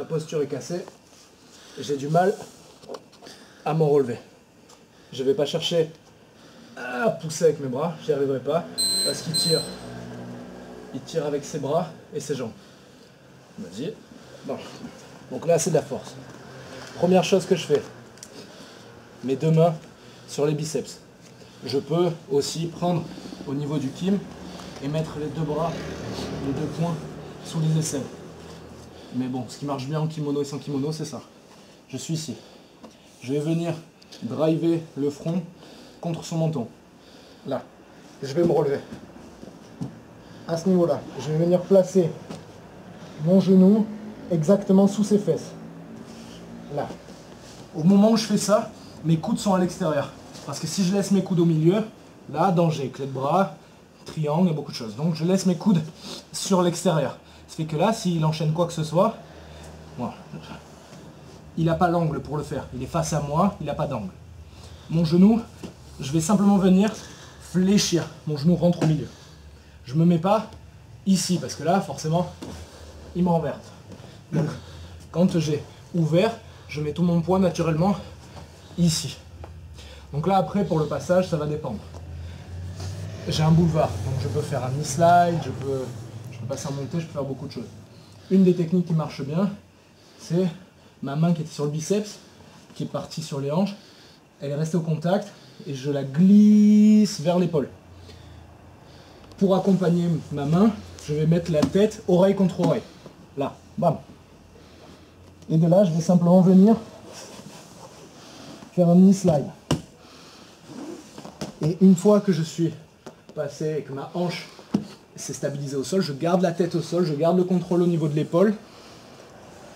posture est cassée, j'ai du mal à m'en relever. Je ne vais pas chercher à pousser avec mes bras, j'y arriverai pas, parce qu'il tire. Il tire avec ses bras et ses jambes. Vas-y. Bon. Donc là, c'est de la force. Première chose que je fais, mes deux mains sur les biceps. Je peux aussi prendre au niveau du kim et mettre les deux bras, les deux poings sous les aisselles. Mais bon, ce qui marche bien en kimono et sans kimono, c'est ça. Je suis ici. Je vais venir driver le front contre son menton. Là. Je vais me relever. À ce niveau-là, je vais venir placer mon genou exactement sous ses fesses. Là. Au moment où je fais ça, mes coudes sont à l'extérieur. Parce que si je laisse mes coudes au milieu, là, danger. Clé de bras, triangle, et beaucoup de choses. Donc je laisse mes coudes sur l'extérieur. Ça fait que là, s'il enchaîne quoi que ce soit, voilà. Il n'a pas l'angle pour le faire. Il est face à moi, il n'a pas d'angle. Mon genou, je vais simplement venir fléchir. Mon genou rentre au milieu. Je ne me mets pas ici, parce que là, forcément, il me renverse. Donc, quand j'ai ouvert, je mets tout mon poids naturellement ici. Donc là, après, pour le passage, ça va dépendre. J'ai un boulevard, donc je peux faire un knee slide, je peux passer en montée, je peux faire beaucoup de choses. Une des techniques qui marche bien, c'est ma main qui était sur le biceps, qui est partie sur les hanches, elle est restée au contact, et je la glisse vers l'épaule. Pour accompagner ma main, je vais mettre la tête oreille contre oreille. Là, bam. Et de là, je vais simplement venir faire un knee slide. Et une fois que je suis passé et que ma hanche s'est stabilisée au sol, je garde la tête au sol, je garde le contrôle au niveau de l'épaule.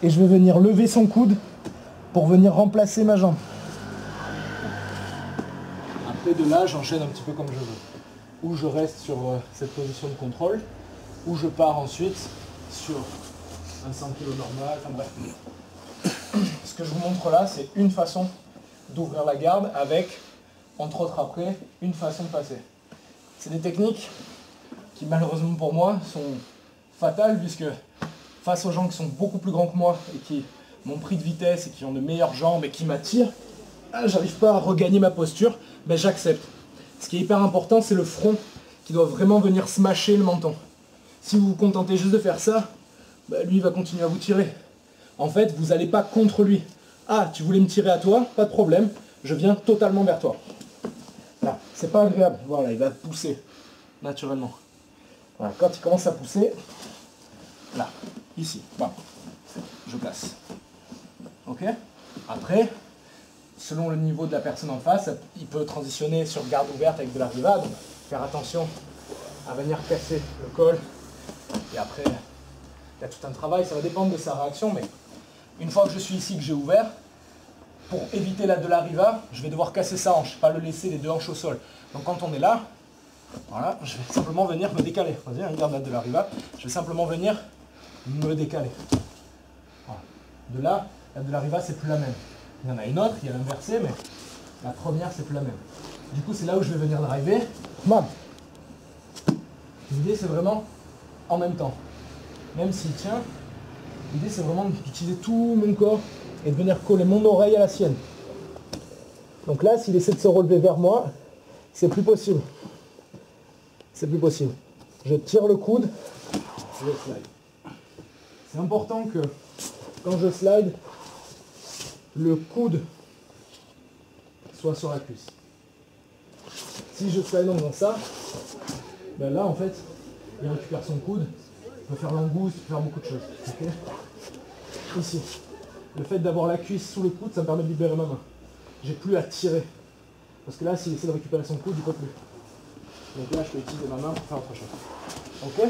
Et je vais venir lever son coude pour venir remplacer ma jambe. Après de là, j'enchaîne un petit peu comme je veux. Ou je reste sur cette position de contrôle, ou je pars ensuite sur un 100 kg normal, enfin bref. Ce que je vous montre là, c'est une façon d'ouvrir la garde avec, entre autres après, une façon de passer. C'est des techniques qui malheureusement pour moi sont fatales puisque face aux gens qui sont beaucoup plus grands que moi et qui m'ont pris de vitesse et qui ont de meilleures jambes et qui m'attirent, j'arrive pas à regagner ma posture, ben j'accepte. Ce qui est hyper important, c'est le front qui doit vraiment venir smasher le menton. Si vous vous contentez juste de faire ça, ben lui il va continuer à vous tirer. En fait, vous n'allez pas contre lui. Ah, tu voulais me tirer à toi, pas de problème, je viens totalement vers toi. Là, c'est pas agréable, voilà, il va pousser naturellement. Voilà, quand il commence à pousser, là, ici, bam, je place. Ok? Après, selon le niveau de la personne en face, il peut transitionner sur garde ouverte avec de la riva, donc faire attention à venir casser le col. Et après, il y a tout un travail, ça va dépendre de sa réaction, mais une fois que je suis ici, que j'ai ouvert, pour éviter de la riva, je vais devoir casser sa hanche, pas le laisser les deux hanches au sol. Donc quand on est là, voilà, je vais simplement venir me décaler. Vas-y, regarde la de la riva, je vais simplement venir me décaler. Voilà. De là, la de la riva, c'est plus la même. Il y en a une autre, il y a l'inversé, mais la première, c'est plus la même. Du coup, c'est là où je vais venir driver. Bam. L'idée, c'est vraiment en même temps. Même s'il tient, l'idée, c'est vraiment d'utiliser tout mon corps et de venir coller mon oreille à la sienne. Donc là, s'il essaie de se relever vers moi, c'est plus possible. C'est plus possible. Je tire le coude, je slide. C'est important que quand je slide, le coude soit sur la cuisse. Si je slide en faisant ça, ben là en fait, il récupère son coude, il peut faire l'angouste, il peut faire beaucoup de choses. Okay, ici, le fait d'avoir la cuisse sous le coude, ça me permet de libérer ma main. J'ai plus à tirer. Parce que là, s'il essaie de récupérer son coude, il peut plus. Donc là, je peux utiliser ma main pour faire autre chose. Ok ?